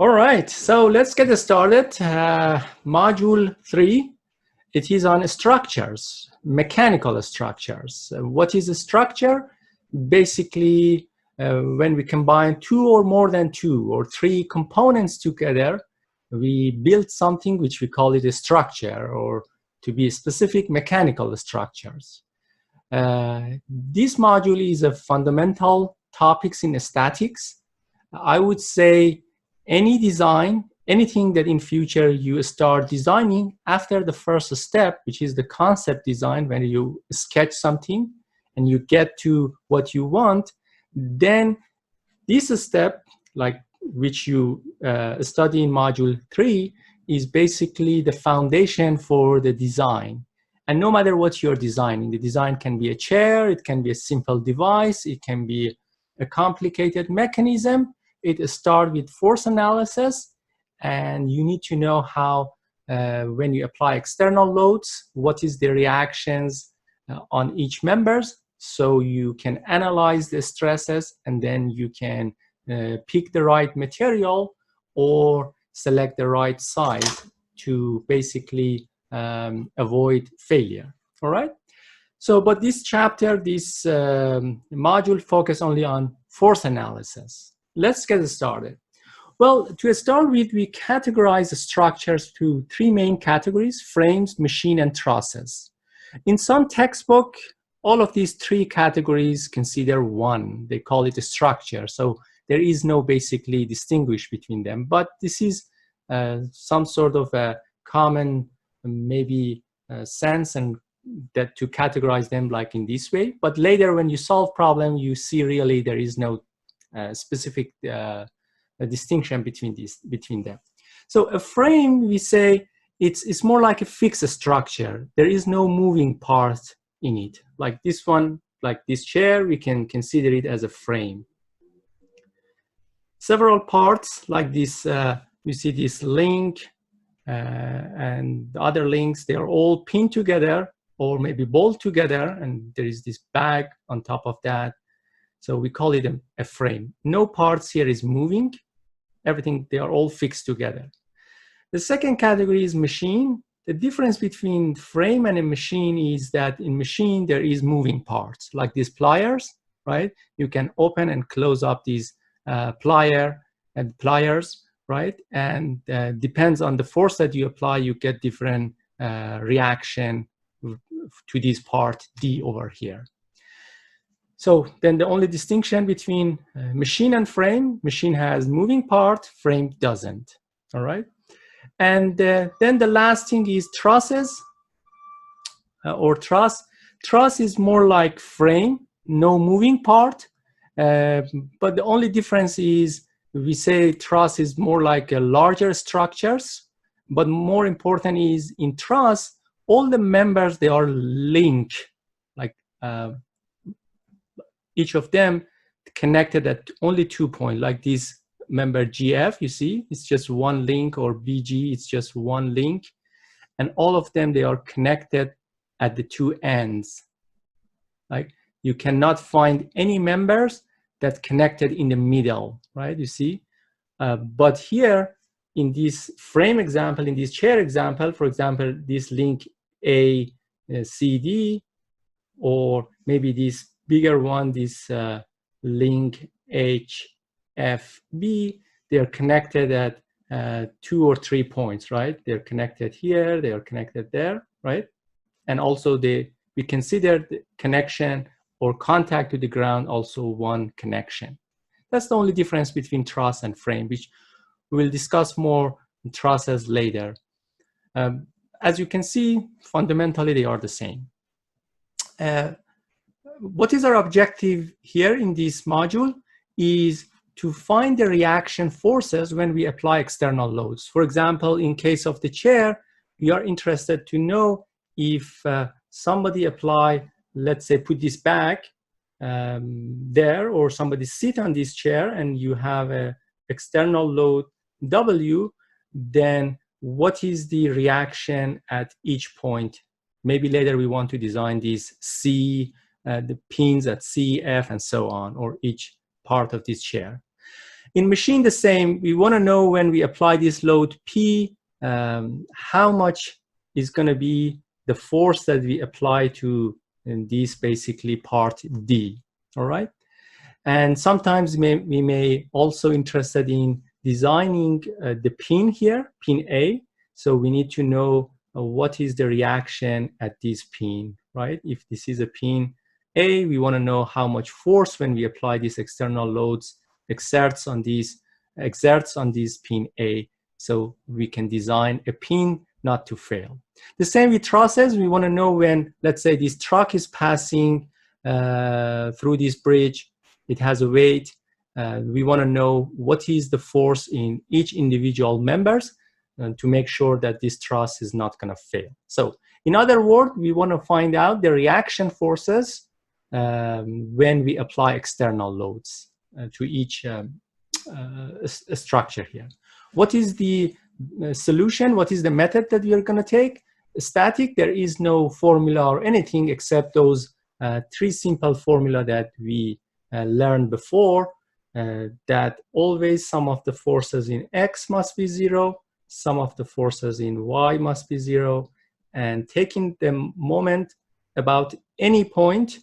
All right, so let's get started. Module 3, it is on structures, mechanical structures. What is a structure? Basically, when we combine two or more than two or three components together, we build something which we call it a structure, or to be specific, mechanical structures. This module is a fundamental topics in statics. I would say any design, anything that in future you start designing after the first step, which is the concept design, when you sketch something and you get to what you want, then this step, like which you study in module 3, is basically the foundation for the design. And no matter what you're designing, the design can be a chair, it can be a simple device, it can be a complicated mechanism. It starts with force analysis, and you need to know how, when you apply external loads, what is the reactions on each members, so you can analyze the stresses, and then you can pick the right material or select the right size to basically avoid failure. All right. So, but this chapter, this module focus only on force analysis. Let's get started. Well, to start with, we categorize the structures to three main categories: frames, machine, and trusses. In some textbook, all of these three categories consider one. They call it a structure. So there is no basically distinguish between them. But this is some sort of a common maybe sense, and that to categorize them like in this way. But later when you solve problem, you see really there is no specific distinction between them. So a frame, we say it's more like a fixed structure. There is no moving part in it. Like this one, like this chair, we can consider it as a frame. Several parts like this, you see this link and the other links, they are all pinned together or maybe bolt together, and there is this bag on top of that. So we call it a frame. No parts here is moving. Everything, they are all fixed together. The second category is machine. The difference between frame and a machine is that in machine, there is moving parts, like these pliers, right? You can open and close up these pliers, right? And depends on the force that you apply, you get different reaction to this part D over here. So then the only distinction between machine and frame, machine has moving part, frame doesn't, all right? And then the last thing is trusses or truss. Truss is more like frame, no moving part, but the only difference is we say truss is more like a larger structures, but more important is in truss, all the members, they are linked, like each of them connected at only 2 points, like this member GF, you see, it's just one link, or BG, it's just one link. And all of them, they are connected at the two ends. Like you cannot find any members that connected in the middle, right? You see? But here in this frame example, in this chair example, for example, this link ACD, or maybe this bigger one, this link HFB, they are connected at 2 or 3 points, right? They're connected here, they are connected there, right? And also we consider the connection or contact to the ground also one connection. That's the only difference between truss and frame, which we will discuss more in trusses later. As you can see, fundamentally they are the same. What is our objective here in this module is to find the reaction forces when we apply external loads. For example, in case of the chair, we are interested to know if somebody apply, let's say, put this back there, or somebody sit on this chair and you have an external load W, then what is the reaction at each point? Maybe later we want to design these C, the pins at C, F, and so on, or each part of this chair. In machine, the same. We want to know when we apply this load P, how much is going to be the force that we apply to this basically part D, all right? And sometimes we may also interested in designing the pin here, pin A. So we need to know what is the reaction at this pin, right? If this is a pin A, we want to know how much force when we apply these external loads exerts on this pin A, so we can design a pin not to fail. The same with trusses. We want to know when, let's say, this truck is passing through this bridge. It has a weight. We want to know what is the force in each individual members to make sure that this truss is not going to fail. So in other words, we want to find out the reaction forces when we apply external loads to each structure here. What is the solution? What is the method that we are going to take? Static, there is no formula or anything except those three simple formula that we learned before, that always sum of the forces in X must be 0, sum of the forces in Y must be 0, and taking the moment about any point,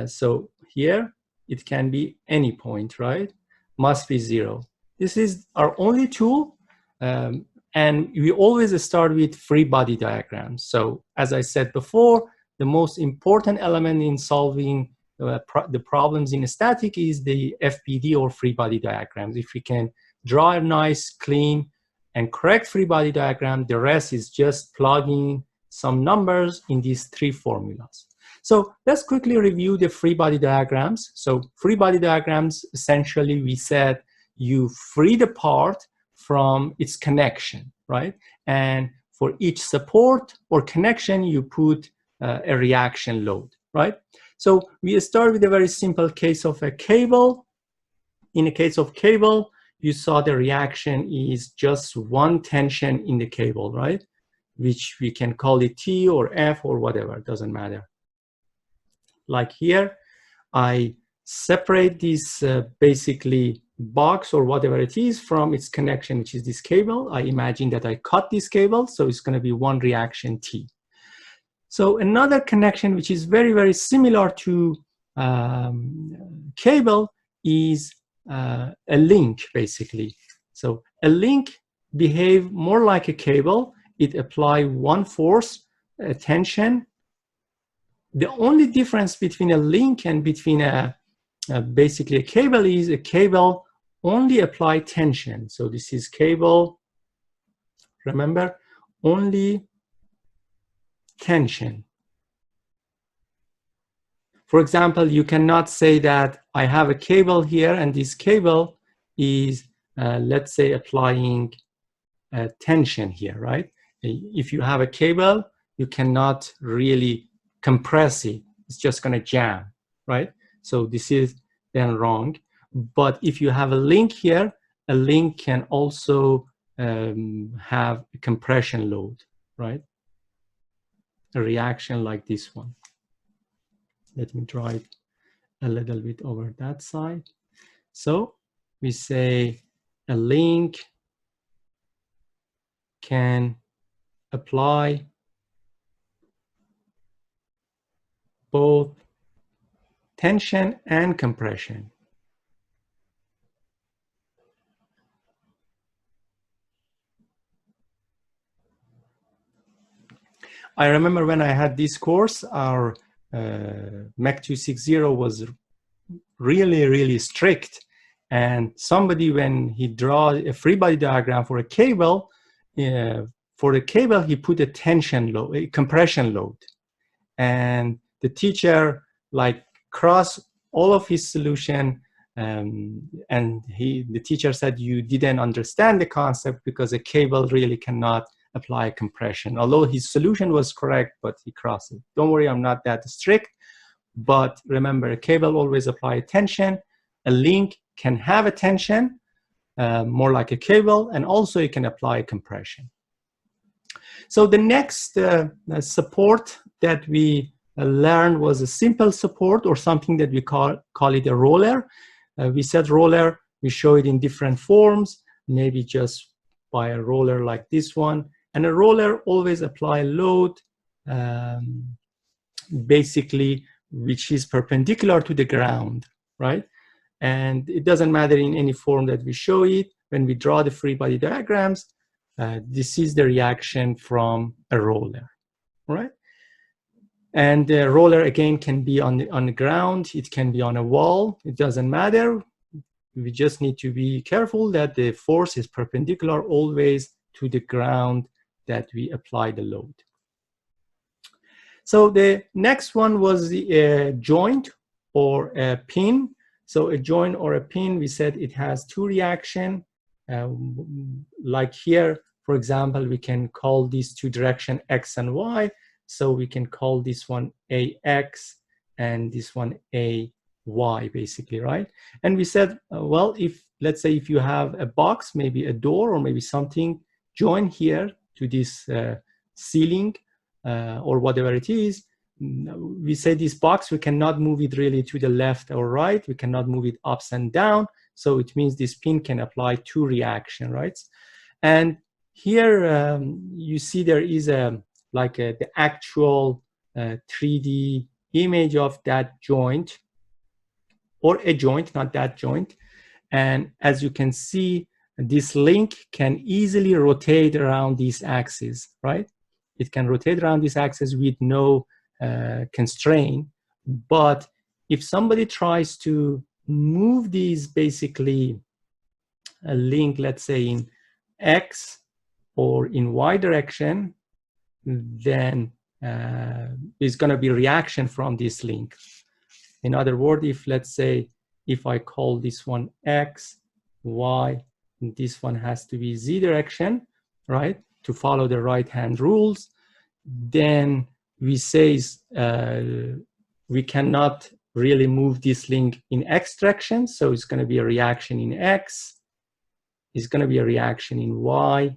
so here it can be any point, right, must be 0. This is our only tool, and we always start with free body diagrams. So as I said before, the most important element in solving the problems in static is the FBD or free body diagrams. If we can draw a nice, clean, and correct free body diagram, the rest is just plugging some numbers in these three formulas. So let's quickly review the free body diagrams. So free body diagrams, essentially, we said you free the part from its connection, right? And for each support or connection, you put a reaction load, right? So we start with a very simple case of a cable. In a case of cable, you saw the reaction is just one tension in the cable, right? Which we can call it T or F or whatever, it doesn't matter. Like here, I separate this basically box or whatever it is from its connection, which is this cable. I imagine that I cut this cable, so it's going to be one reaction T. So another connection which is very, very similar to cable is a link, basically. So a link behaves more like a cable. It applies one force, a tension. The only difference between a link and between basically a cable is a cable only apply tension. So this is cable, remember, only tension. For example, you cannot say that I have a cable here and this cable is, let's say, applying tension here, right? If you have a cable, you cannot really compress it. It's just going to jam, right? So this is then wrong. But if you have a link here, a link can also have a compression load, right? A reaction like this one. Let me draw it a little bit over that side. So we say a link can apply both tension and compression. I remember when I had this course, our MEC 260 was really, really strict. And somebody, when he draw a free body diagram for a cable, for the cable, he put a tension load, a compression load. And the teacher like crossed all of his solution, and the teacher said, you didn't understand the concept because a cable really cannot apply compression. Although his solution was correct, but he crossed it. Don't worry, I'm not that strict. But remember, a cable always apply tension. A link can have a tension, more like a cable, and also it can apply compression. So the next support that we learned was a simple support, or something that we call it a roller. We said roller, We show it in different forms, maybe just by a roller like this one. And a roller always apply load, basically, which is perpendicular to the ground, right? And it doesn't matter in any form that we show it. When we draw the free body diagrams, this is the reaction from a roller, right? And the roller, again, can be on the ground. It can be on a wall. It doesn't matter. We just need to be careful that the force is perpendicular always to the ground that we apply the load. So the next one was the joint or a pin. So a joint or a pin, we said it has two reactions. Like here, for example, we can call these two directions X and Y. So we can call this one AX and this one AY, basically, right? And we said, well, if, let's say, if you have a box, maybe a door or maybe something joined here to this ceiling or whatever it is, we say this box, we cannot move it really to the left or right. We cannot move it ups and down. So it means this pin can apply two reaction, right? And here you see there is the actual 3D image of that joint, or a joint, not that joint. And as you can see, this link can easily rotate around this axis, right? It can rotate around this axis with no constraint. But if somebody tries to move these, basically a link, let's say in X or in Y direction, then there's going to be reaction from this link. In other words, if, let's say, if I call this one X, Y, this one has to be Z direction, right, to follow the right-hand rules, then we say we cannot really move this link in X direction, so it's going to be a reaction in X, it's going to be a reaction in Y,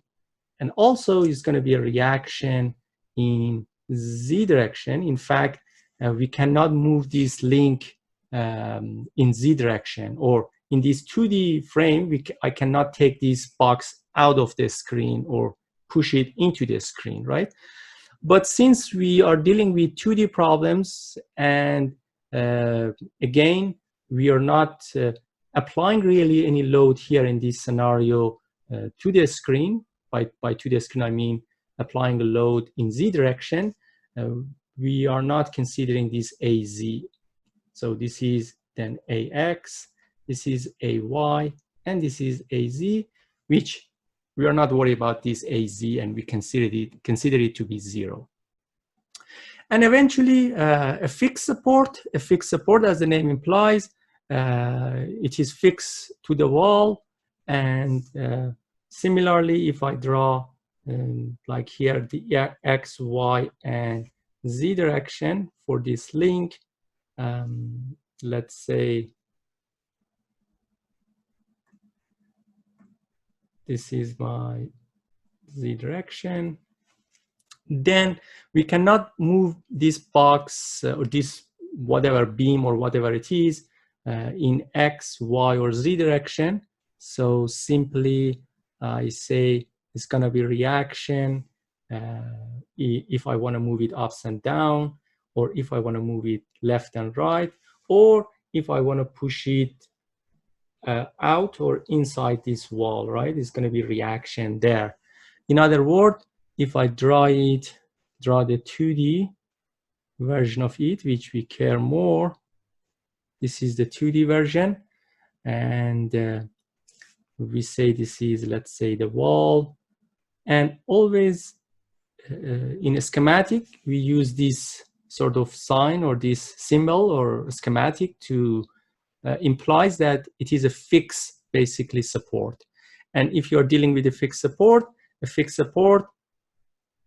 and also it's going to be a reaction in Z direction. In fact, we cannot move this link in Z direction, or in this 2D frame, I cannot take this box out of the screen or push it into the screen, right? But since we are dealing with 2D problems, and again, we are not applying really any load here in this scenario to the screen. By to the screen, I mean applying a load in Z direction. We are not considering this AZ. So this is then AX, this is AY, and this is AZ, which we are not worried about this AZ, and we consider it to be 0. And eventually, a fixed support, as the name implies, it is fixed to the wall. And similarly, if I draw like here, the X, Y, and Z direction for this link, let's say this is my Z direction, then we cannot move this box or this whatever beam or whatever it is in X, Y, or Z direction. So simply I say it's going to be reaction if I want to move it ups and down, or if I want to move it left and right, or if I want to push it out or inside this wall, right? It's going to be reaction there. In other words, if I draw the 2D version of it, which we care more, this is the 2D version, and we say this is, let's say, the wall. And always in a schematic, we use this sort of sign or this symbol or schematic to implies that it is a fixed, basically, support. And if you're dealing with a fixed support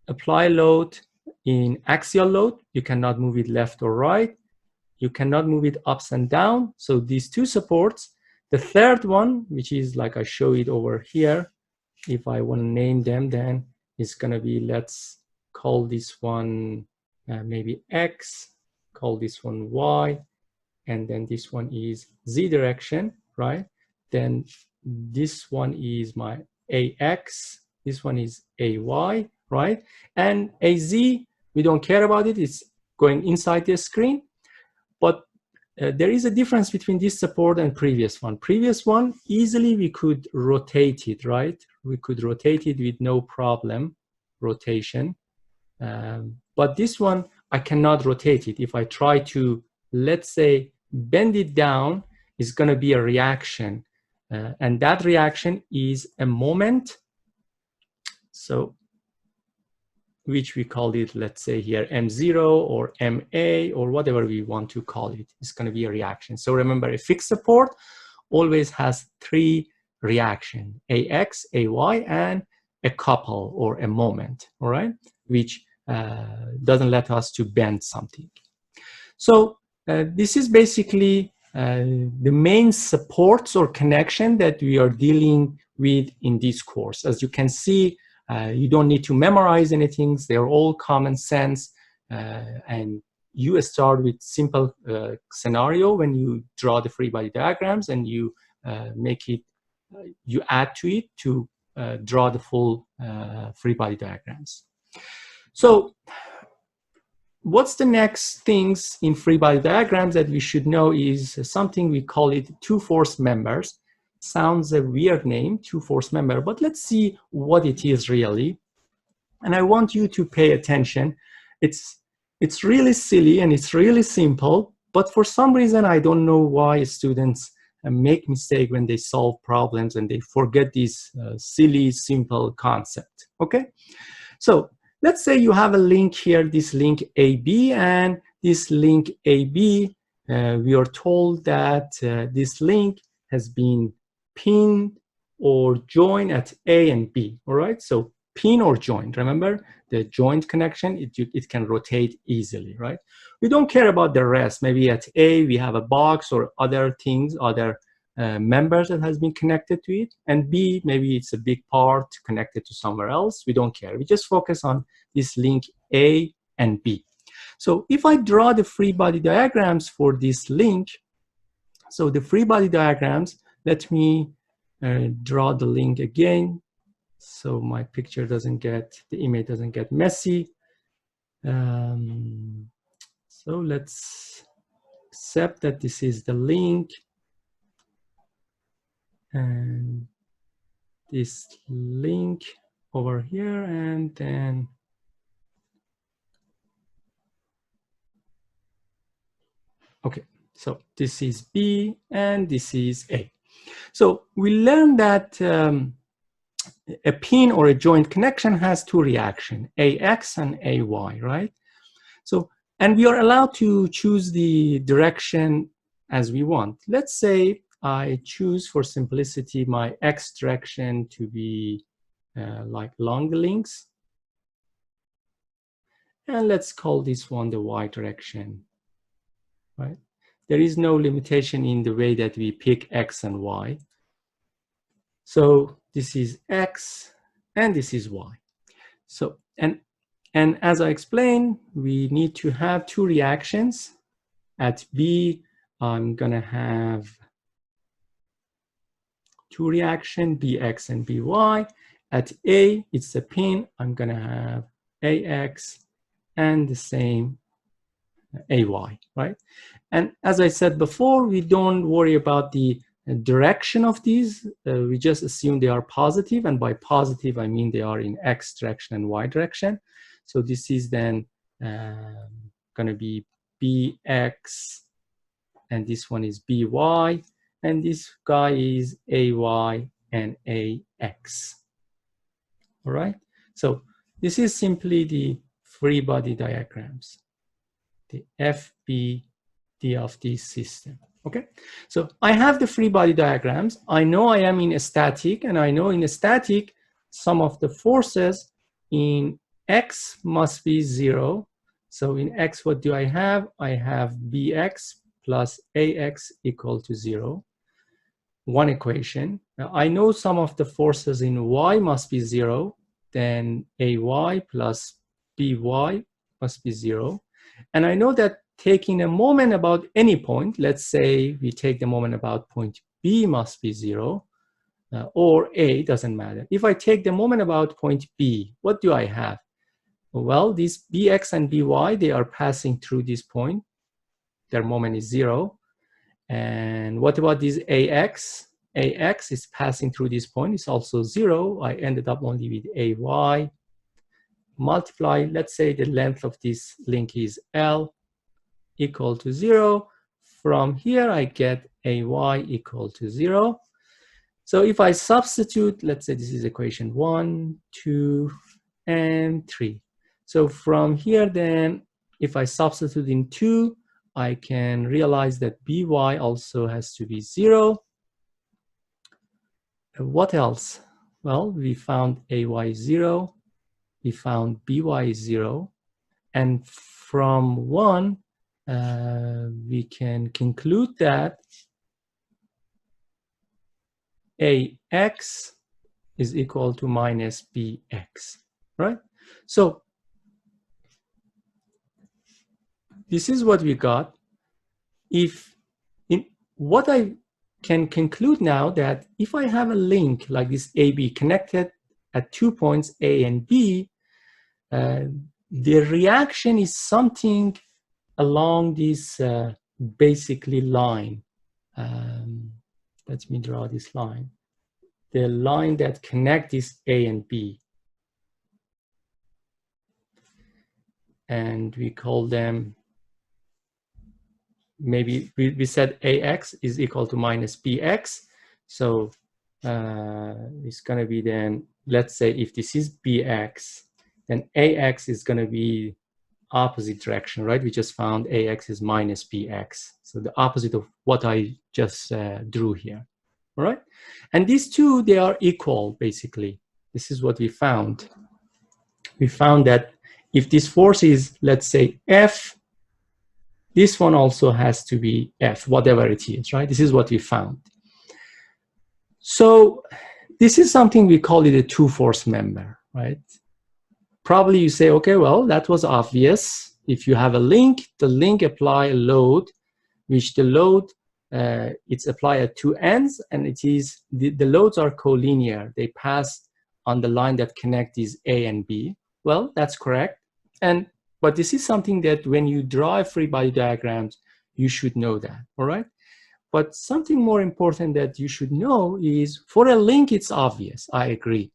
apply load in axial load. You cannot move it left or right. You cannot move it ups and down. So these two supports. The third one, which is like I show it over here, if I want to name them, then it's going to be, let's call this one maybe X, call this one Y, and then this one is Z direction, right? then this one is my AX, this one is AY, right? And AZ, we don't care about it, it's going inside the screen. But there is a difference between this support and previous one. Previous one, easily we could rotate it, right? We could rotate it with no problem, rotation. But this one, I cannot rotate it. If I try to, let's say, bend it down, it's going to be a reaction. And that reaction is a moment. So, which we call it, let's say here, M0 or MA or whatever we want to call it. It's going to be a reaction. So remember, a fixed support always has three reactions, AX, AY, and a couple or a moment, all right? Which doesn't let us to bend something. So this is basically the main supports or connection that we are dealing with in this course. As you can see, you don't need to memorize anything. They're all common sense. And you start with simple scenario when you draw the free body diagrams, and you make it, you add to it to draw the full free body diagrams. So what's the next things in free body diagrams that we should know is something we call it two force members. Sounds a weird name, two force member, but let's see what it is really. And I want you to pay attention. It's really silly and it's really simple, but for some reason, I don't know why students make mistake when they solve problems and they forget this silly, simple concept, okay? So let's say you have a link here, this link AB, and this link AB, we are told that this link has been pinned or joined at A and B, all right? So pin or joint, remember the joint connection, it can rotate easily, right? We don't care about the rest. Maybe at A, we have a box or other things, other members that has been connected to it, and B, maybe it's a big part connected to somewhere else. We don't care. We just focus on this link A and B. So if I draw the free body diagrams for this link, so the free body diagrams, let me draw the link again so my picture doesn't get, the image doesn't get messy. So let's accept that this is the link. And this link over here, and then okay, so this is B and this is A. So we learned that a pin or a joint connection has two reactions, AX and AY, right? So, and we are allowed to choose the direction as we want. Let's say I choose for simplicity my X direction to be like long links. And let's call this one the Y direction, right? There is no limitation in the way that we pick X and Y. So this is X and this is Y. So, and as I explained, we need to have two reactions. At B, I'm gonna have two reactions, BX and BY. At A, it's a pin, I'm gonna have AX and the same AY, right? And as I said before, we don't worry about the direction of these. We just assume they are positive, and by positive, I mean they are in X direction and Y direction. So this is then gonna be BX, and this one is BY, and this guy is AY and AX. All right, so this is simply the free body diagrams, the FBD of this system. Okay, so I have the free body diagrams. I know I am in a static, and I know in a static, some of the forces in X must be 0. So in X, what do I have? I have BX plus AX equal to 0. One equation. Now I know some of the forces in Y must be 0. Then AY plus BY must be 0. And I know that taking a moment about any point, let's say we take the moment about point B must be 0, or A, doesn't matter. If I take the moment about point B, what do I have? Well, these Bx and By, they are passing through this point. Their moment is 0. And what about this Ax? Ax is passing through this point. It's also 0. I ended up only with Ay. Multiply, let's say the length of this link is L equal to 0. From here, I get Ay equal to 0. So if I substitute, let's say this is equation 1, 2, and 3. So from here, then, if I substitute in 2, I can realize that By also has to be 0. What else? Well, we found Ay 0. We found By 0. And from 1, we can conclude that Ax is equal to minus Bx, right? So this is what we got. What I can conclude now that if I have a link like this AB connected at 2 points A and B, the reaction is something along this basically line. Let me draw this line. The line that connects this A and B. And we call them, maybe we said Ax is equal to minus Bx. So it's going to be then, let's say if this is Bx, then Ax is going to be opposite direction, right? We just found Ax is minus Bx. So the opposite of what I just drew here, all right? And these two, they are equal, basically. This is what we found. We found that if this force is, let's say, F, this one also has to be F, whatever it is, right? This is what we found. So this is something we call it a two-force member, right? Probably you say, okay, well, that was obvious. If you have a link, the link apply a load, which the load, it's applied at two ends, and it is, the loads are collinear. They pass on the line that connect these A and B. Well, that's correct. But this is something that when you draw free body diagrams, you should know that, all right? But something more important that you should know is, for a link, it's obvious, I agree.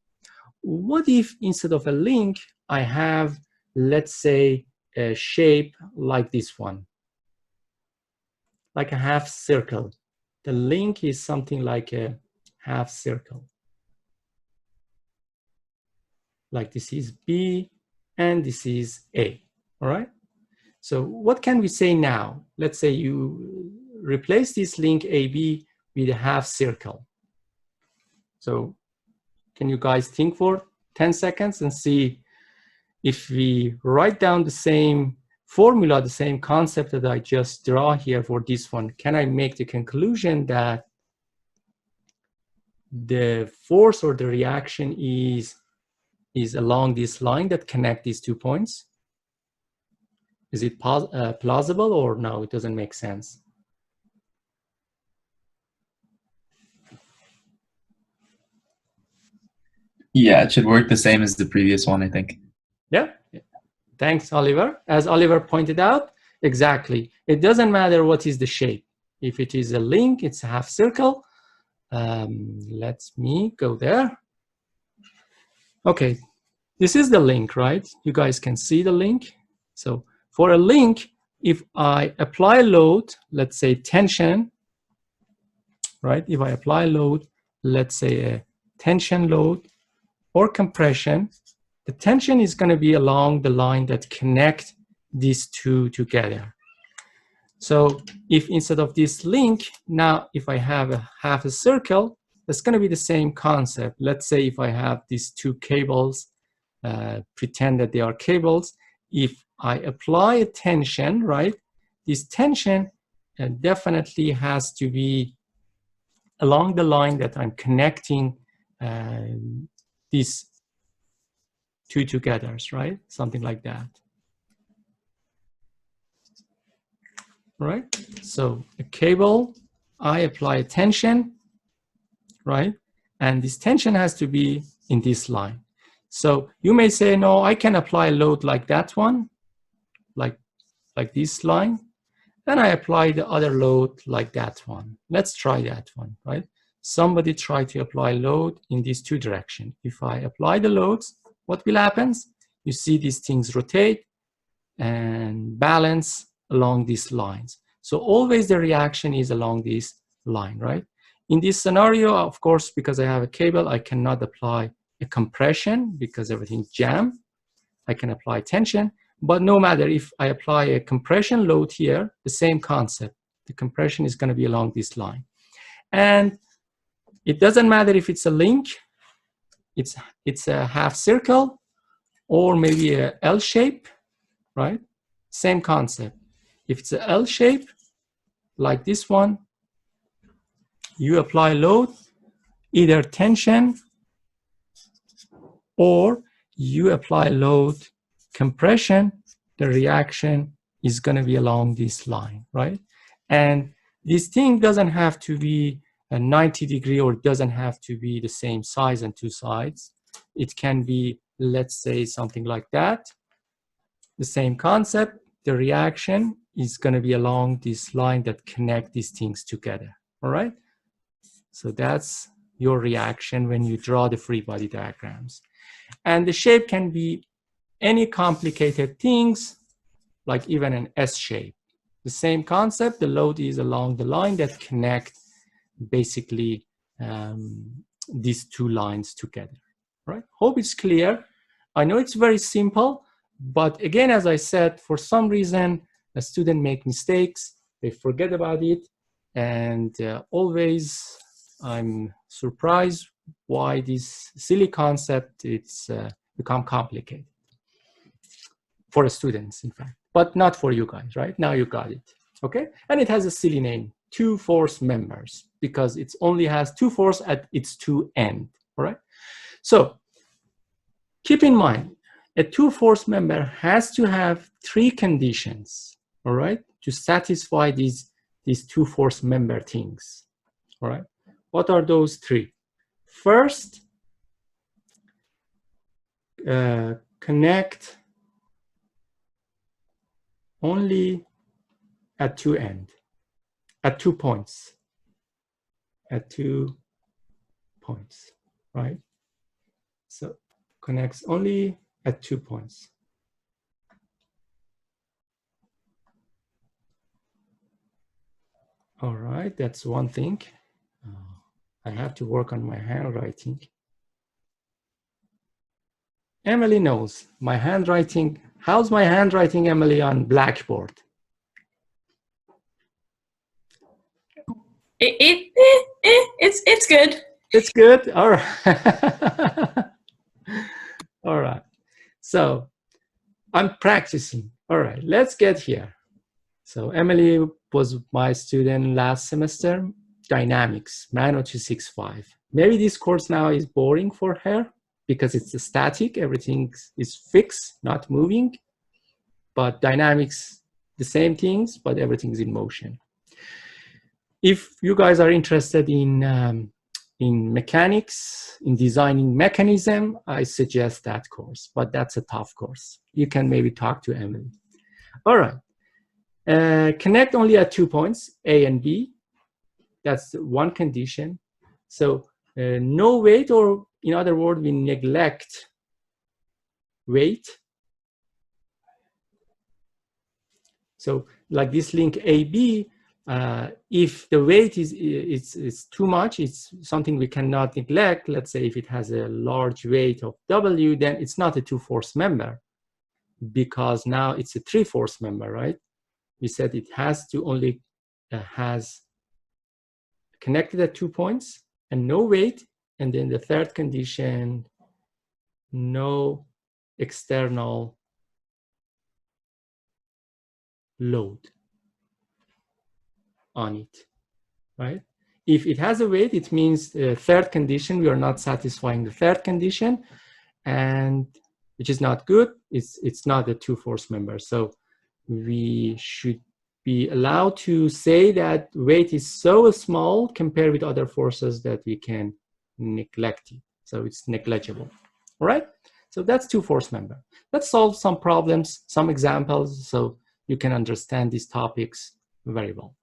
What if instead of a link, I have, let's say, a shape like this one, like a half circle? The link is something like a half circle. Like this is B and this is A, all right? So what can we say now? Let's say you replace this link AB with a half circle. So can you guys think for 10 seconds and see if we write down the same formula, the same concept that I just draw here for this one, can I make the conclusion that the force or the reaction is along this line that connect these 2 points? Is it plausible, or no, it doesn't make sense? Yeah, it should work the same as the previous one, I think. Yeah. Thanks, Oliver. As Oliver pointed out, exactly. It doesn't matter what is the shape. If it is a link, it's a half circle. Let me go there. Okay, this is the link, right? You guys can see the link. So for a link, if I apply load, let's say tension, right? If I apply load, let's say a tension load or compression, the tension is going to be along the line that connect these two together. So if instead of this link, now if I have a half a circle, that's going to be the same concept. Let's say if I have these two cables, pretend that they are cables. If I apply a tension, right, this tension definitely has to be along the line that I'm connecting these two together, right? Something like that. Right? So a cable, I apply a tension, right? And this tension has to be in this line. So you may say, no, I can apply a load like that one, like this line. Then I apply the other load like that one. Let's try that one, right? Somebody try to apply load in these two directions. If I apply the loads, what will happen? You see these things rotate and balance along these lines. So always the reaction is along this line, right? In this scenario, of course, because I have a cable, I cannot apply a compression because everything's jammed. I can apply tension, but no matter if I apply a compression load here, the same concept. The compression is going to be along this line. And it doesn't matter if it's a link, it's a half circle, or maybe a L shape, right? Same concept. If it's a L shape, like this one, you apply load, either tension, or you apply load compression, the reaction is going to be along this line, right? And this thing doesn't have to be a 90 degree, or it doesn't have to be the same size on two sides. It can be, let's say, something like that. The same concept, the reaction is going to be along this line that connect these things together, all right? So that's your reaction when you draw the free body diagrams. And the shape can be any complicated things, like even an S shape. The same concept, the load is along the line that connect basically these two lines together, right? Hope it's clear. I know it's very simple, but again, as I said, for some reason, a student make mistakes, they forget about it, and always I'm surprised why this silly concept it's become complicated for the students, in fact, but not for you guys, right? Now you got it, okay? And it has a silly name, two force members, because it only has two force at its two ends, all right? So keep in mind, a two force member has to have three conditions, all right, to satisfy these two force member things, all right? What are those three? First, connect only at two ends, at 2 points, at 2 points, right? So connects only at 2 points. All right, that's one thing. I have to work on my handwriting. Emily knows my handwriting. How's my handwriting, Emily, on Blackboard? It's good. It's good. All right. All right. So I'm practicing. All right, let's get here. So Emily was my student last semester, dynamics, MANO 265. Maybe this course now is boring for her because it's static, everything is fixed, not moving. But dynamics, the same things, but everything's in motion. If you guys are interested in mechanics, in designing mechanism, I suggest that course, but that's a tough course. You can maybe talk to Emily. All right. Connect only at 2 points, A and B. That's one condition. So no weight, or in other words, we neglect weight. So like this link AB, if the weight is too much, it's something we cannot neglect. Let's say if it has a large weight of W, then it's not a two force member, because now it's a three force member, right? We said it has to only has connected at 2 points and no weight. And then the third condition, no external load on it, right? If it has a weight, it means the third condition, we are not satisfying the third condition, and which is not good. It's not a two force member. So we should be allowed to say that weight is so small compared with other forces that we can neglect it. So it's negligible. All right? So that's two force member. Let's solve some problems, some examples, so you can understand these topics very well.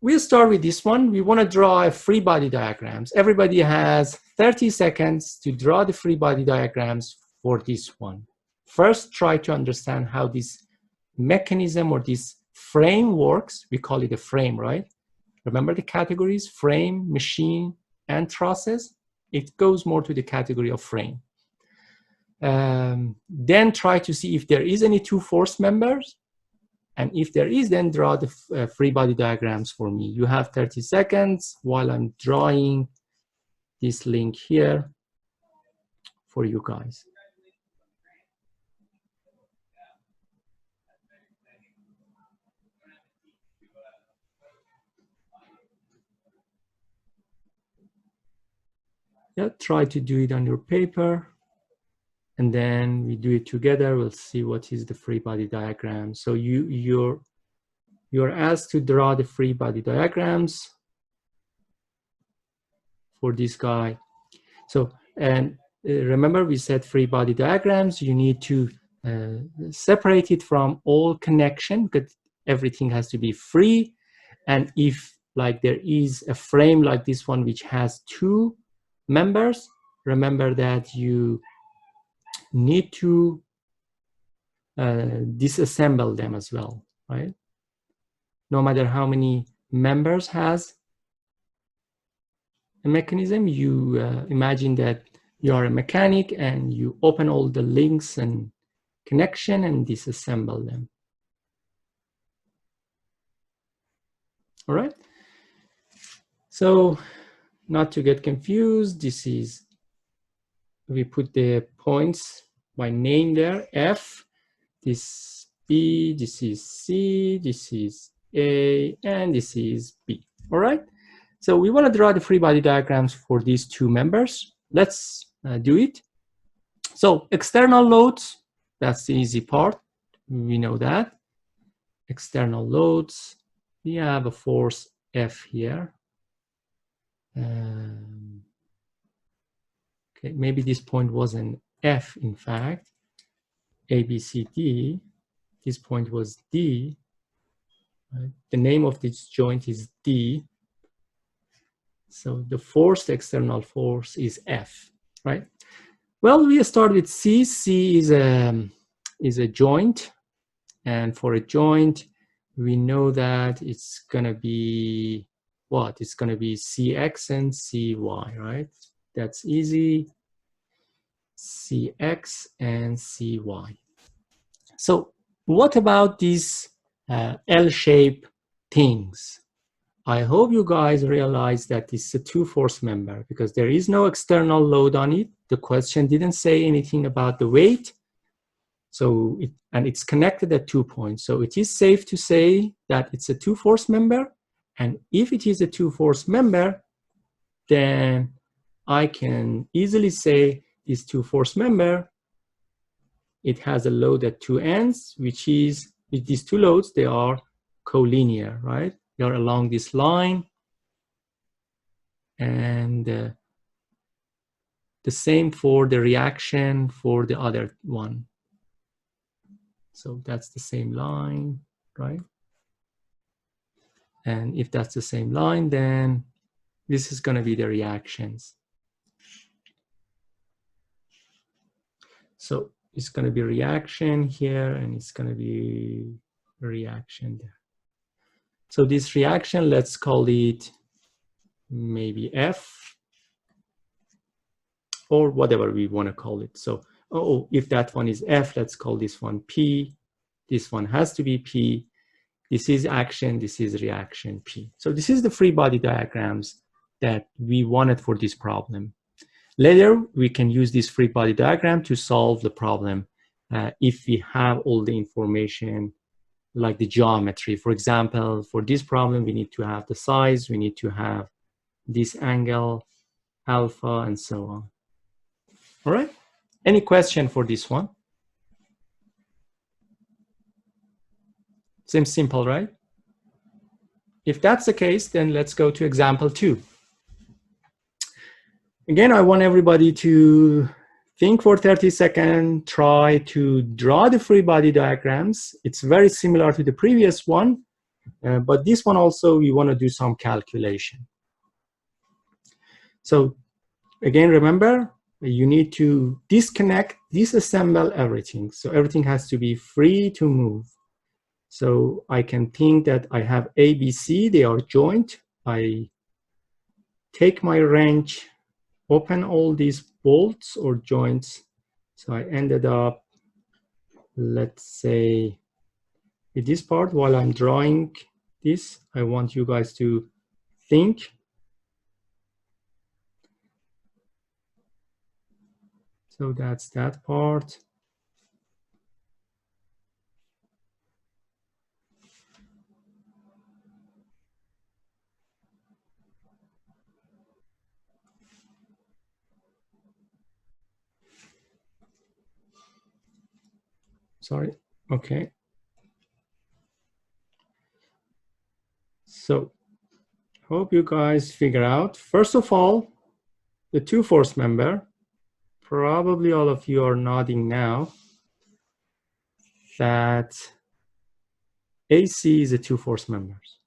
We'll start with this one. We want to draw a free body diagrams. Everybody has 30 seconds to draw the free body diagrams for this one. First, try to understand how this mechanism or this frame works. We call it a frame, right? Remember the categories: frame, machine, and trusses? It goes more to the category of frame. Then try to see if there is any two force members. And if there is, then draw the free body diagrams for me. You have 30 seconds while I'm drawing this link here for you guys. Yeah, try to do it on your paper. And then we do it together. We'll see what is the free body diagram. So you're asked to draw the free body diagrams for this guy. So, and remember we said free body diagrams, you need to separate it from all connection, because everything has to be free. And if like there is a frame like this one which has two members, remember that you need to disassemble them as well, right? No matter how many members has a mechanism, you imagine that you are a mechanic and you open all the links and connection and disassemble them. All right. So not to get confused, this is, we put the points by name there, F, this B, this is C, this is A, and this is B. All right. So we want to draw the free body diagrams for these two members. Let's do it. So external loads, that's the easy part. We know that. External loads, we have a force F here. Okay, maybe this point was an F, in fact. A, B, C, D. This point was D. Right? The name of this joint is D. So the force, the external force, is F, right? Well, we start with C. C is a joint. And for a joint, we know that it's going to be what? It's going to be CX and CY, right? That's easy. CX and CY. So what about these L-shaped things? I hope you guys realize that it's a two force member because there is no external load on it. The question didn't say anything about the weight. So and it's connected at 2 points. So it is safe to say that it's a two force member. And if it is a two force member, then I can easily say this two force member, it has a load at two ends, which is, with these two loads, they are collinear, right? They are along this line. And the same for the reaction for the other one. So that's the same line, right? And if that's the same line, then this is going to be the reactions. So it's going to be reaction here, and it's going to be reaction there. So this reaction, let's call it maybe F, or whatever we want to call it. So, oh, if that one is F, let's call this one P. This one has to be P. This is action, this is reaction P. So this is the free body diagrams that we wanted for this problem. Later, we can use this free body diagram to solve the problem if we have all the information like the geometry. For example, for this problem, we need to have the size, we need to have this angle, alpha, and so on. All right? Any question for this one? Seems simple, right? If that's the case, then let's go to example 2. Again, I want everybody to think for 30 seconds, try to draw the free body diagrams. It's very similar to the previous one, but this one also, we want to do some calculation. So again, remember, you need to disconnect, disassemble everything. So everything has to be free to move. So I can think that I have A, B, C, they are joint. I take my wrench, open all these bolts or joints. So I ended up, let's say, with this part. While I'm drawing this, I want you guys to think. So that's that part. Sorry, okay. So hope you guys figure out, first of all, the two force member. Probably all of you are nodding now that AC is the two force members.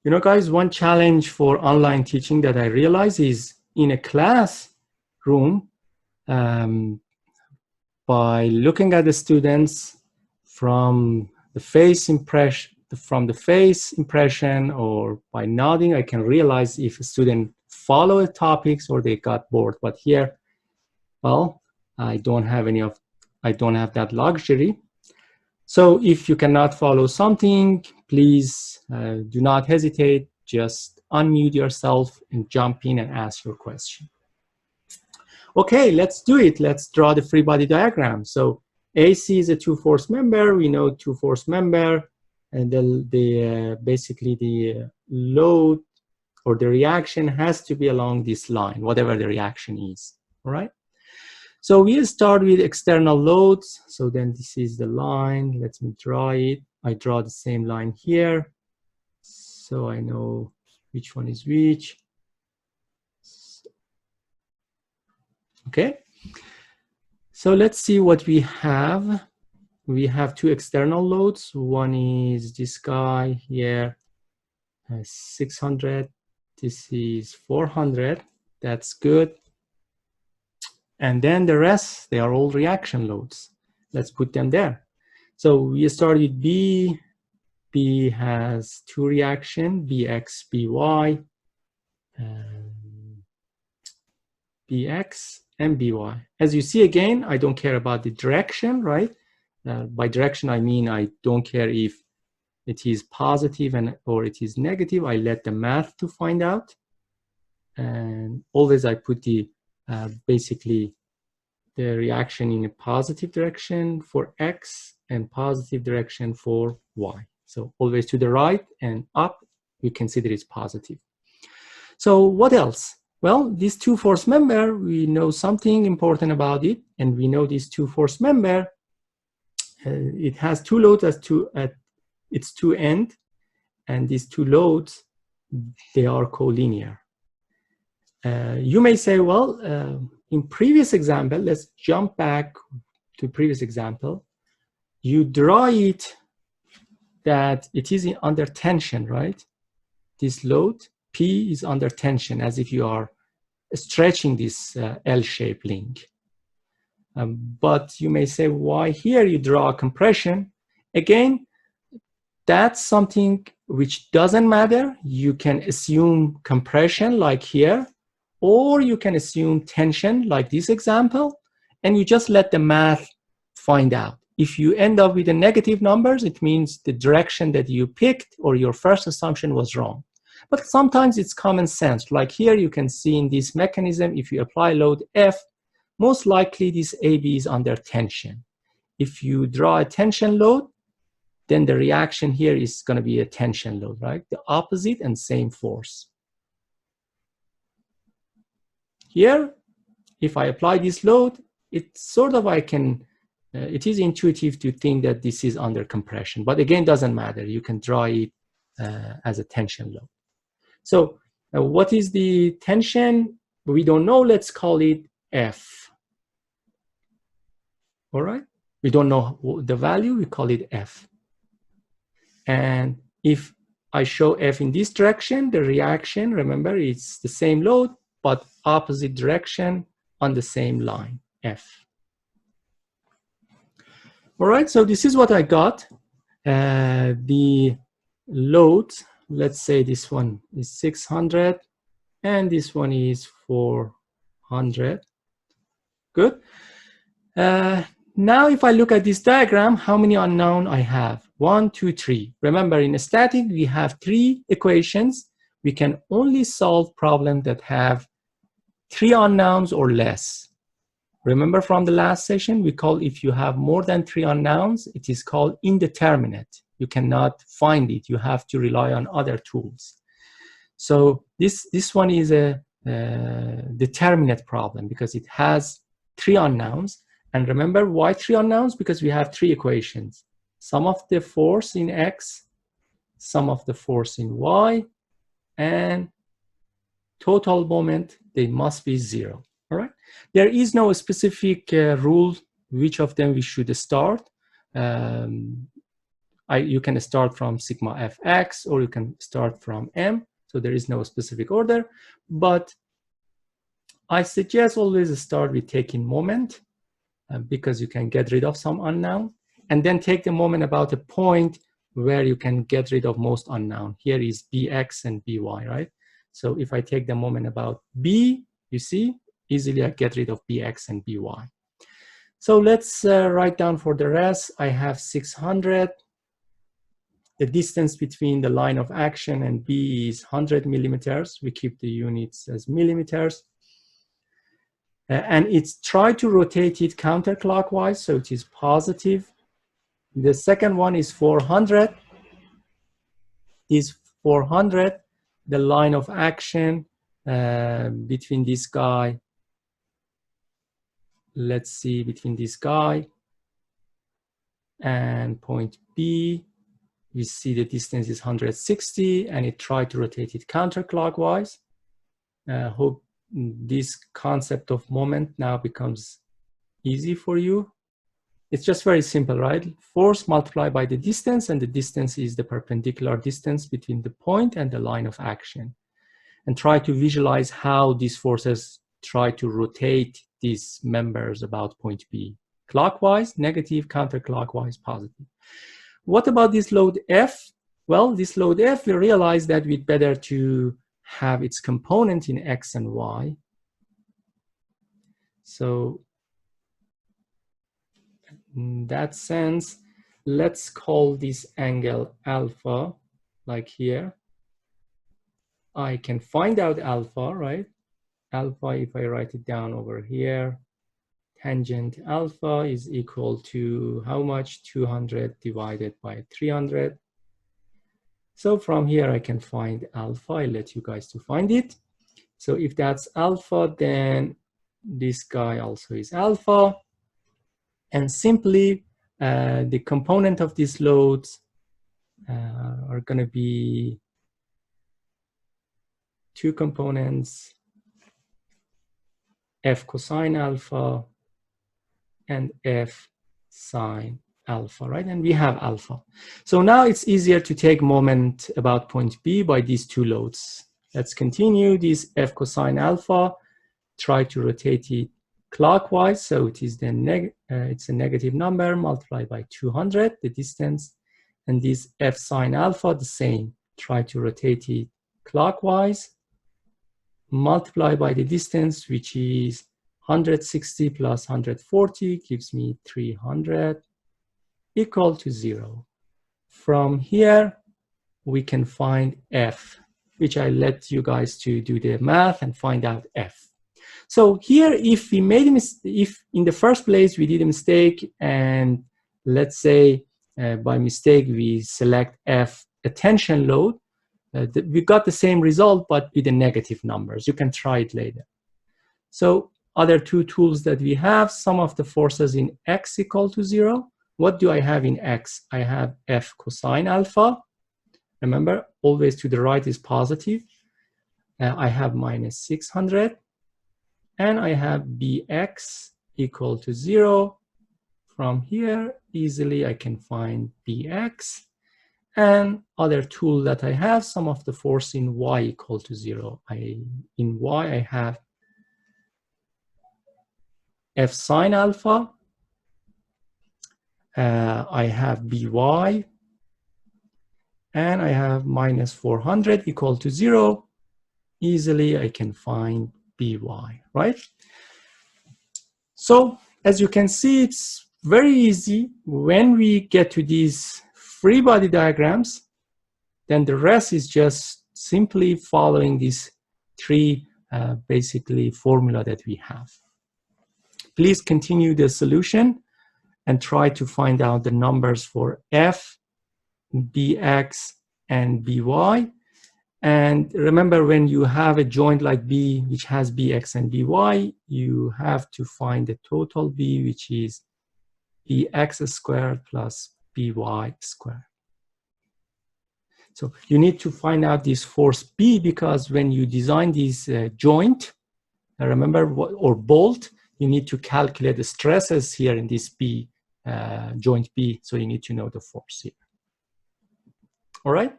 You know, guys, one challenge for online teaching that I realize is in a classroom, by looking at the students from the face impression, or by nodding, I can realize if a student follow the topics or they got bored. But here, well, I don't have that luxury. So if you cannot follow something, please do not hesitate. Just unmute yourself and jump in and ask your question. Okay, let's do it. Let's draw the free body diagram. So AC is a two force member. We know two force member, and basically the load or the reaction has to be along this line, whatever the reaction is. All right. So we'll start with external loads. So then this is the line. Let me draw it. I draw the same line here, so I know which one is which. Okay. So let's see what we have. We have two external loads. One is this guy here, 600. This is 400. That's good. And then the rest, they are all reaction loads. Let's put them there. So we start with B. B has two reactions, Bx, By, Bx and By. As you see, again, I don't care about the direction, right? By direction, I mean I don't care if it is positive or it is negative. I let the math to find out. And always I put the basically the reaction in a positive direction for X and positive direction for Y. So always to the right and up, we consider it's positive. So what else? Well, this two force member, we know something important about it, and we know this two force member, it has two loads at its two ends, and these two loads, they are collinear. You may say, well, in previous example, let's jump back to previous example. You draw it that it is under tension, right? This load, P, is under tension, as if you are stretching this L-shaped link. But you may say, why here you draw a compression? Again, that's something which doesn't matter. You can assume compression like here, or you can assume tension like this example, and you just let the math find out. If you end up with the negative numbers, it means the direction that you picked or your first assumption was wrong. But sometimes it's common sense. Like here, you can see in this mechanism, if you apply load F, most likely this AB is under tension. If you draw a tension load, then the reaction here is going to be a tension load, right? The opposite and same force. Here, if I apply this load, it's sort of I can it is intuitive to think that this is under compression, but again, doesn't matter. You can draw it as a tension load. So what is the tension? We don't know. Let's call it F. All right. We don't know the value. We call it F. And if I show F in this direction, the reaction, remember, it's the same load, but opposite direction on the same line, F. All right, so this is what I got. The load, let's say this one is 600 and this one is 400. Good. Now if I look at this diagram, how many unknown I have? 1, 2, 3. Remember, in static, we have 3 equations. We can only solve problems that have 3 unknowns or less. Remember from the last session, we call, if you have more than 3 unknowns, it is called indeterminate. You cannot find it. You have to rely on other tools. So this one is a determinate problem because it has 3 unknowns. And remember, why 3 unknowns? Because we have 3 equations. Sum of the force in X, sum of the force in Y, and total moment, they must be 0. All right. There is no specific rule which of them we should start. You can start from sigma fx or you can start from m. So there is no specific order, but I suggest always start with taking moment because you can get rid of some unknown, and then take the moment about a point where you can get rid of most unknown. Here is bx and by, right? So if I take the moment about b, you see, easily I get rid of bx and by. So let's write down for the rest. I have 600. The distance between the line of action and B is 100 millimeters. We keep the units as millimeters. And it's try to rotate it counterclockwise, so it is positive. The second one is 400. Is 400, the line of action between this guy, let's see, between this guy and point B, we see the distance is 160, and it tried to rotate it counterclockwise. Hope this concept of moment now becomes easy for you. It's just very simple, right? Force multiplied by the distance, and the distance is the perpendicular distance between the point and the line of action. And try to visualize how these forces try to rotate these members about point B. Clockwise, negative, counterclockwise, positive. What about this load F? Well, this load F, we realized that we'd better to have its component in X and Y. So in that sense, let's call this angle alpha, like here. I can find out alpha, right? Alpha, if I write it down over here, tangent alpha is equal to how much? 200 divided by 300. So from here, I can find alpha. I'll let you guys to find it. So if that's alpha, then this guy also is alpha. And simply, the component of these loads are going to be 2 components, F cosine alpha and F sine alpha, right? And we have alpha. So now it's easier to take moment about point B by these 2 loads. Let's continue. This F cosine alpha, try to rotate it clockwise. So it is the it's a negative number multiplied by 200, the distance. And this F sine alpha, the same. Try to rotate it clockwise, multiply by the distance, which is 160 plus 140 gives me 300, equal to 0. From here, we can find F, which I let you guys to do the math and find out F. So here, if we made a mistake, if in the first place we did a mistake, and let's say by mistake we select F, a tension load, we got the same result, but with the negative numbers. You can try it later. So other two tools that we have, sum of the forces in x equal to 0. What do I have in x? I have f cosine alpha. Remember, always to the right is positive. I have minus 600. And I have bx equal to 0. From here, easily I can find bx. And other tool that I have, sum of the force in y equal to 0. In y, I have f sine alpha. I have by. And I have minus 400 equal to 0. Easily, I can find by, right? So, as you can see, it's very easy. When we get to these free body diagrams, then the rest is just simply following these three basically formula that we have. Please continue the solution and try to find out the numbers for f, bx, and by. And remember, when you have a joint like B, which has bx and by, you have to find the total B, which is bx squared plus by squared. So you need to find out this force B, because when you design this joint, remember, or bolt, you need to calculate the stresses here in this B, joint B. So you need to know the force here. All right?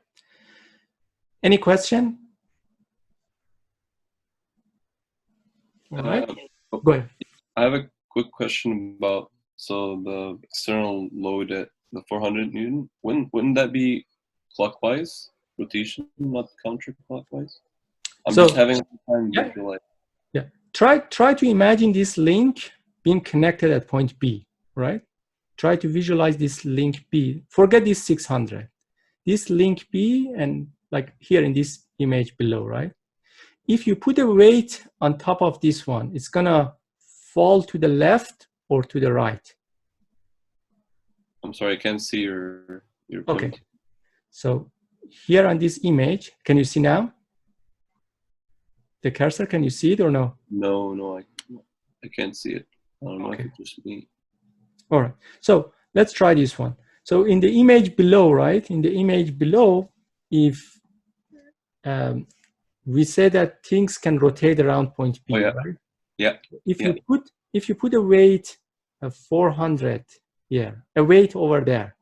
Any question? All right. Go ahead. I have a quick question about, so the external load at the 400 Newton, wouldn't that be clockwise rotation, not counterclockwise? I'm just having a time visualizing. Yeah. Try to imagine this link being connected at point B, right? Try to visualize this link B. Forget this 600. This link B, and like here in this image below, right? If you put a weight on top of this one, it's gonna fall to the left or to the right. I'm sorry, I can't see your point. Okay. So here on this image, can you see now? The cursor, can you see it or no? No, I can't see it. I don't know if it's just me. All right. So let's try this one. So in the image below, right? In the image below, if we say that things can rotate around point B, right? Yeah. If you put a weight of 400 here, a weight over there,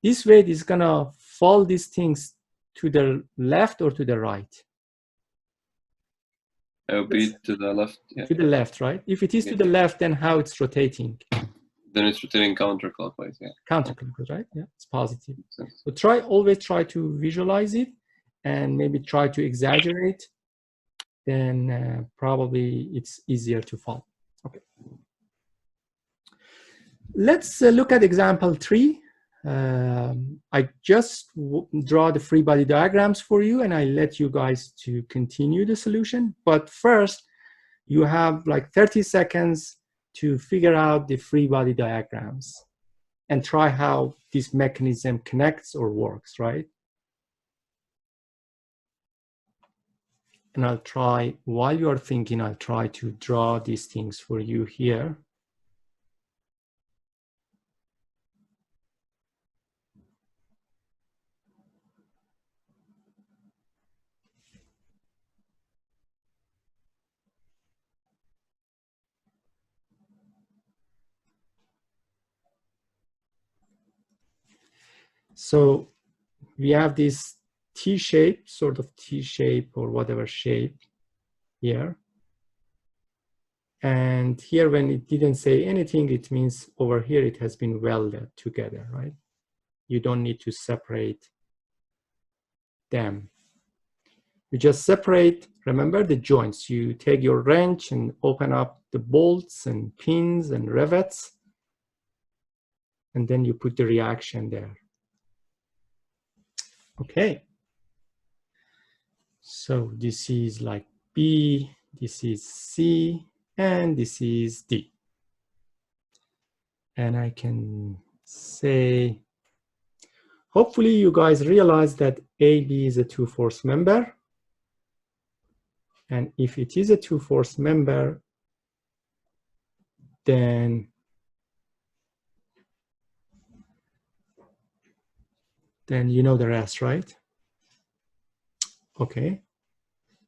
this weight is gonna fall these things to the left or to the right? It would be to the left. Yeah. To the left, right? If it is to the left, then how it's rotating? Then it's rotating counterclockwise. Yeah. Counterclockwise, right? Yeah, it's positive. So always try to visualize it, and maybe try to exaggerate. Then probably it's easier to follow. Okay. Let's look at example 3. I just draw the free body diagrams for you, and I let you guys to continue the solution. But first, you have like 30 seconds to figure out the free body diagrams and try how this mechanism connects or works, right? And I'll try, while you're thinking, I'll try to draw these things for you here. So we have this T-shape, sort of T-shape or whatever shape here. And here, when it didn't say anything, it means over here it has been welded together, right? You don't need to separate them. You just separate, remember, the joints. You take your wrench and open up the bolts and pins and rivets, and then you put the reaction there. Okay. So this is like B, this is C, and this is D. And I can say, hopefully you guys realize that AB is a two-force member. And if it is a two-force member, then you know the rest, right? Okay.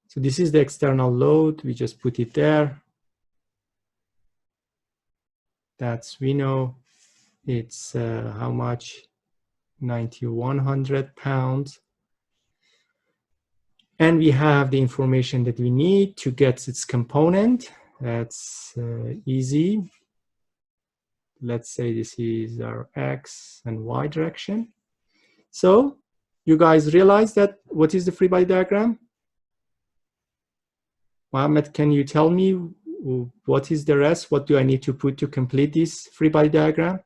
So this is the external load. We just put it there. That's, we know it's how much? 9,100 pounds. And we have the information that we need to get its component. That's easy. Let's say this is our X and Y direction. So you guys realize that what is the free body diagram? Ahmad, can you tell me what is the rest? What do I need to put to complete this free body diagram?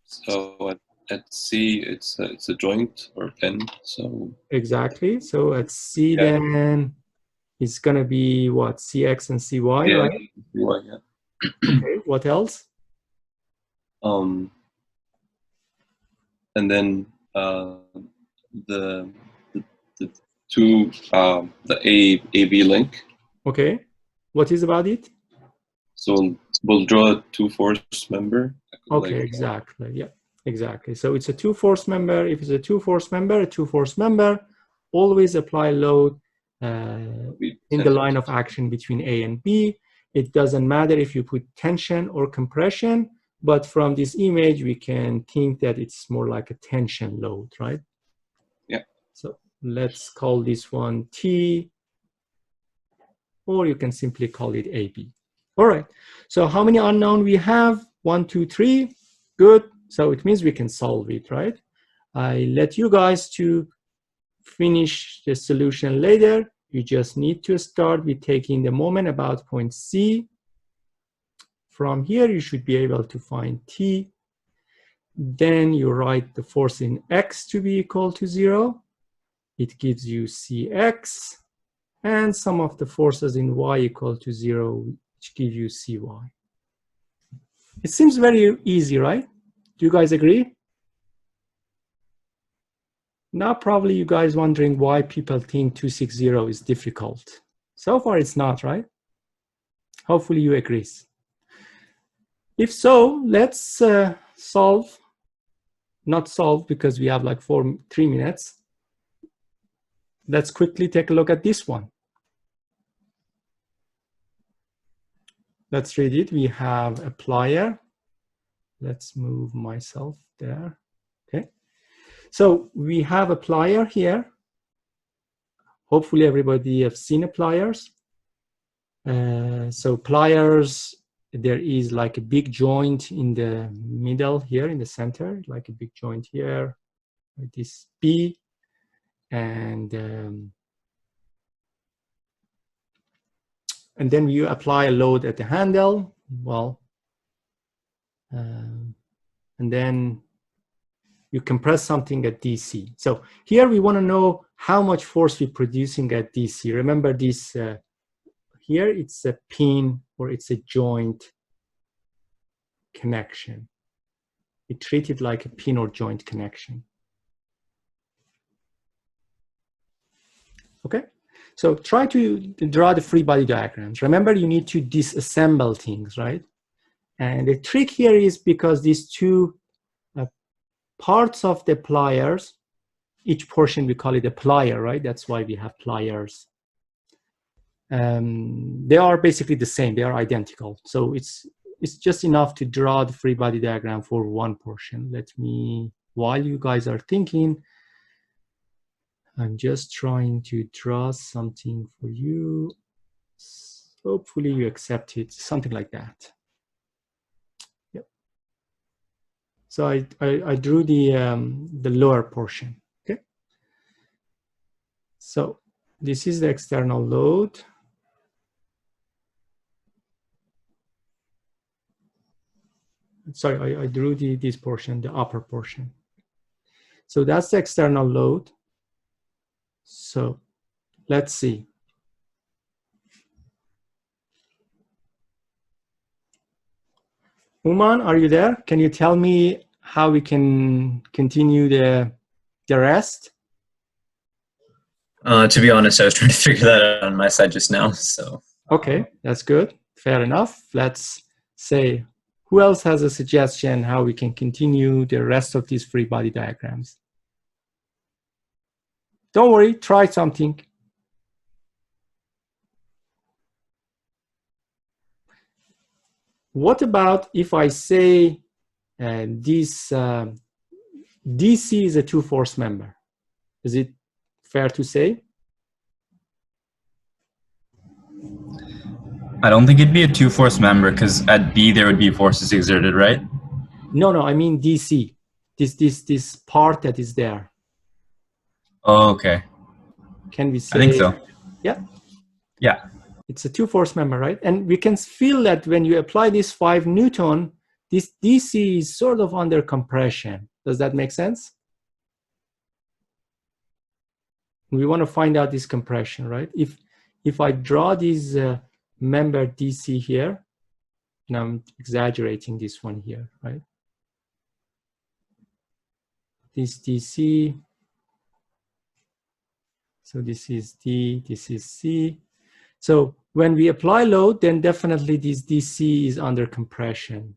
So at C, it's a joint or pin. So exactly. So at C, yeah. then it's gonna be what? CX and CY, Yeah, right? yeah. Okay. What else? And then the two the AB link. Okay. What is about it? So we'll draw a 2-force member. Okay, like, exactly. Yeah, exactly. So it's a 2-force member. If it's a 2-force member, always apply load in the line of action between A and B. It doesn't matter if you put tension or compression, but from this image, we can think that it's more like a tension load, right? Yeah. So let's call this one T, or you can simply call it AB. All right. So how many unknown we have? 1, 2, 3. Good. So it means we can solve it, right? I let you guys to finish the solution later. You just need to start with taking the moment about point C. From here, you should be able to find T. Then you write the force in X to be equal to 0. It gives you CX. And some of the forces in Y equal to 0, which give you CY. It seems very easy, right? Do you guys agree? Now, probably you guys wondering why people think 260 is difficult. So far, it's not, right? Hopefully you agree. If so, let's solve. Not solve because we have like 3 minutes. Let's quickly take a look at this one. Let's read it. We have a plier. Let's move myself there. Okay. So we have a plier here. Hopefully everybody have seen a pliers. So pliers, there is like a big joint in the middle here in the center, like a big joint here, like this B. And then you apply a load at the handle. Well, and then you compress something at DC. So here we want to know how much force we're producing at DC. Remember this, here it's a pin or it's a joint connection. We treat it like a pin or joint connection. Okay, so try to draw the free body diagrams. Remember, you need to disassemble things, right? And the trick here is because these two parts of the pliers, each portion we call it a plier, right? That's why we have pliers. They are basically the same, they are identical. So it's just enough to draw the free body diagram for one portion. Let me, while you guys are thinking, I'm just trying to draw something for you. Hopefully you accept it, something like that. Yep. So I drew the lower portion, okay? So this is the external load. Sorry, I drew this portion, the upper portion. So that's the external load. So let's see. Uman, are you there? Can you tell me how we can continue the rest? To be honest, I was trying to figure that out on my side just now. So okay, that's good. Fair enough. Let's say Who else has a suggestion how we can continue the rest of these free body diagrams? Don't worry, try something. What about if I say this DC is a two-force member? Is it fair to say? I don't think it'd be a two-force member because at B there would be forces exerted, right? No, I mean DC. This part that is there. Oh, okay. Can we say? I think so. Yeah. Yeah. It's a two-force member, right? And we can feel that when you apply this 5 Newton, this DC is sort of under compression. Does that make sense? We want to find out this compression, right? If I draw this member DC here, and I'm exaggerating this one here, right? This DC, so this is D, this is C. So when we apply load, then definitely this DC is under compression.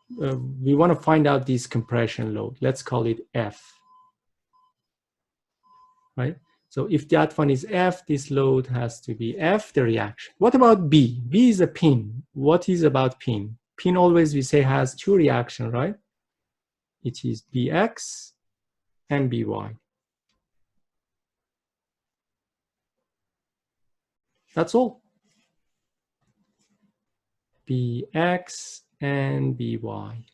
We want to find out this compression load. Let's call it F, right? So if that one is F, this load has to be F, the reaction. What about B? B is a pin. What is about pin? Pin always, we say, has 2 reactions, right? It is Bx and By. That's all. Bx and By.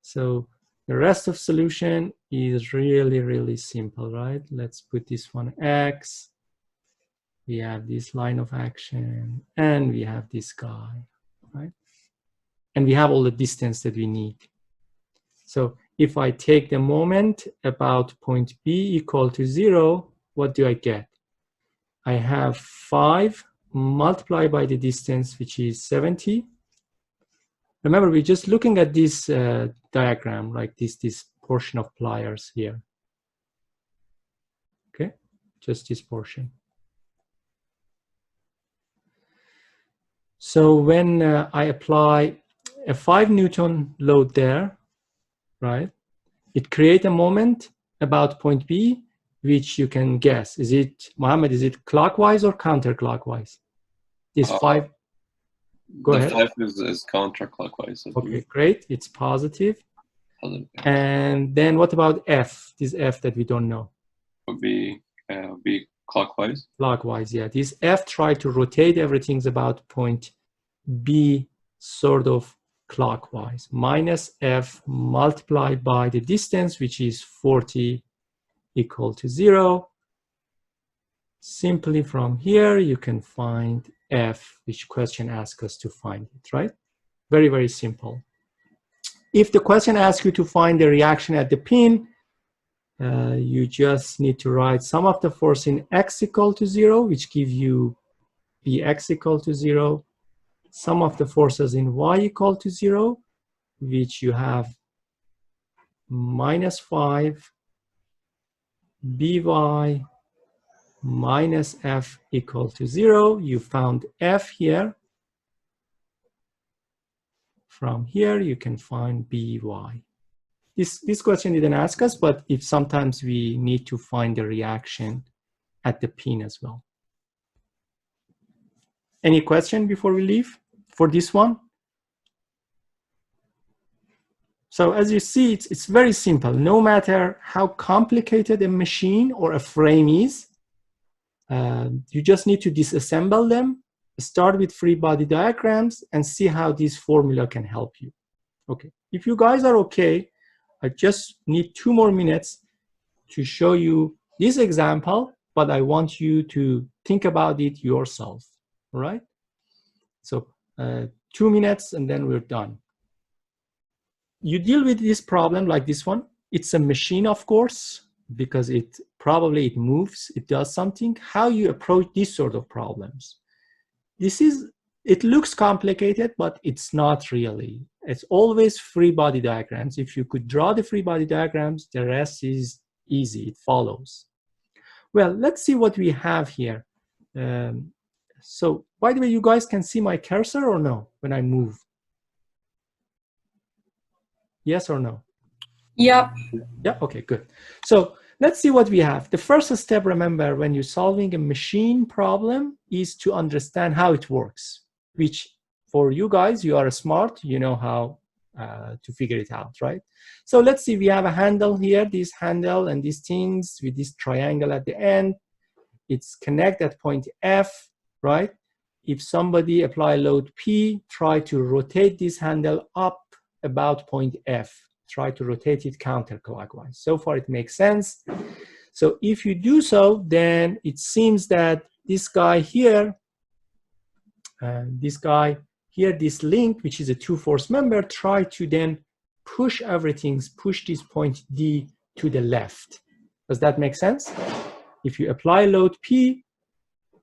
So the rest of solution is really, really simple, right? Let's put this one X. We have this line of action, and we have this guy, right? And we have all the distance that we need. So if I take the moment about point B equal to 0, what do I get? I have 5 multiplied by the distance, which is 70. Remember, we're just looking at this diagram, like this portion of pliers here. Okay, just this portion. So when I apply a 5 Newton load there, right, it creates a moment about point B, which you can guess. Is it, Mohammed, is it clockwise or counterclockwise? This 5. Go ahead. The 5 is counterclockwise. Okay, great. It's positive. Positive. And then what about F? This F that we don't know. Would be clockwise. Clockwise, yeah. This F try to rotate everything's about point B, sort of clockwise. Minus F multiplied by the distance, which is 40, equal to 0. Simply from here, you can find F, which question asks us to find it, right? Very, very simple. If the question asks you to find the reaction at the pin, you just need to write sum of the force in x equal to 0, which gives you Bx equal to 0. Sum of the forces in y equal to 0, which you have minus 5 By minus F equal to 0. You found F here. From here, you can find By. This question didn't ask us, but if sometimes we need to find the reaction at the pin as well. Any question before we leave for this one? So as you see, it's very simple. No matter how complicated a machine or a frame is, you just need to disassemble them, start with free body diagrams, and see how this formula can help you. Okay, if you guys are okay, I just need 2 more minutes to show you this example, but I want you to think about it yourself, all right? So 2 minutes and then we're done. You deal with this problem like this one. It's a machine, of course, because it moves, it does something. How you approach these sort of problems. It looks complicated, but it's not really. It's always free body diagrams. If you could draw the free body diagrams, the rest is easy, it follows. Well, let's see what we have here. So by the way, you guys can see my cursor or no when I move? Yes or no? Yep. Yeah, okay, good. So let's see what we have. The first step, remember, when you're solving a machine problem is to understand how it works, which for you guys, you are smart, you know how to figure it out, right? So let's see, we have a handle here, this handle and these things with this triangle at the end. It's connect at point F, right? If somebody apply load P, try to rotate this handle up about point F. Try to rotate it counterclockwise. So far it makes sense. So if you do so, then it seems that this guy here, this link, which is a two-force member, try to then push everything, push this point D to the left. Does that make sense? If you apply load P,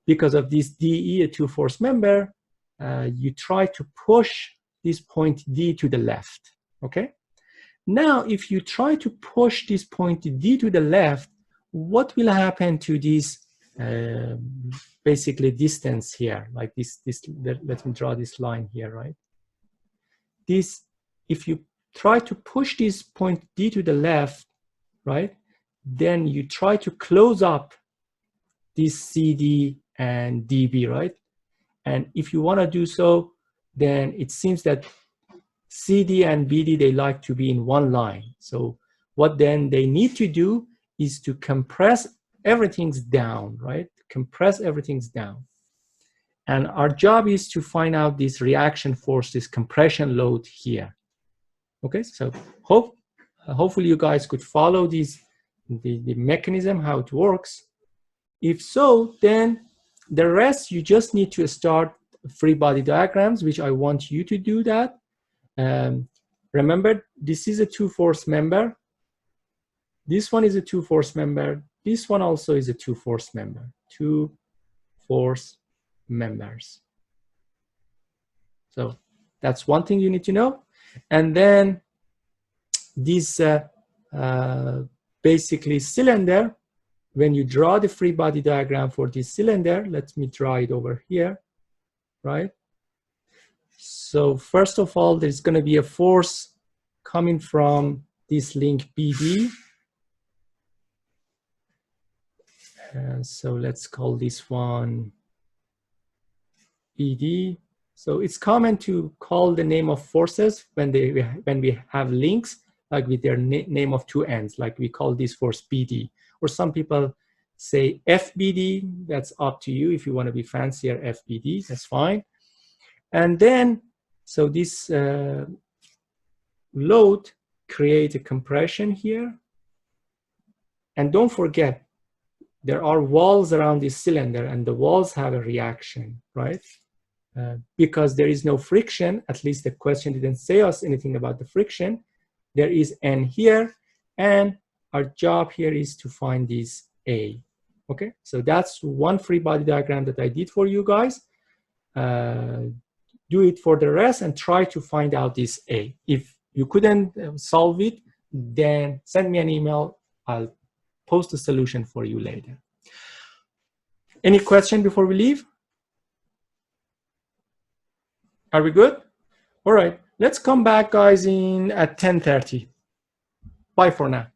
because of this DE, a two-force member, you try to push this point D to the left, okay? Now, if you try to push this point D to the left, what will happen to this basically distance here? Like this, let me draw this line here, right? This, if you try to push this point D to the left, right, then you try to close up this CD and DB, right? And if you want to do so, then it seems that CD and BD, they like to be in one line. So what then they need to do is to compress everything's down, right? Compress everything's down. And our job is to find out this reaction force, this compression load here. Okay, so hopefully you guys could follow the mechanism, how it works. If so, then the rest, you just need to start free body diagrams, which I want you to do that. Remember, this is a two-force member. This one is a two-force member. This one also is a two-force member. Two-force members. So that's one thing you need to know. And then this basically cylinder, when you draw the free body diagram for this cylinder, let me draw it over here, right? So first of all, there's going to be a force coming from this link BD. So let's call this one BD. So it's common to call the name of forces when we have links, like with their name of two ends, like we call this force BD. Or some people say FBD, that's up to you. If you want to be fancier, FBD, that's fine. And then, so this load create a compression here. And don't forget, there are walls around this cylinder and the walls have a reaction, right? Because there is no friction, at least the question didn't say us anything about the friction. There is N here, and our job here is to find this A. Okay, so that's one free body diagram that I did for you guys. Do it for the rest and try to find out this A. If you couldn't solve it, then send me an email. I'll post a solution for you later. Any question before we leave? Are we good? All right, let's come back, guys, at 10:30. Bye for now.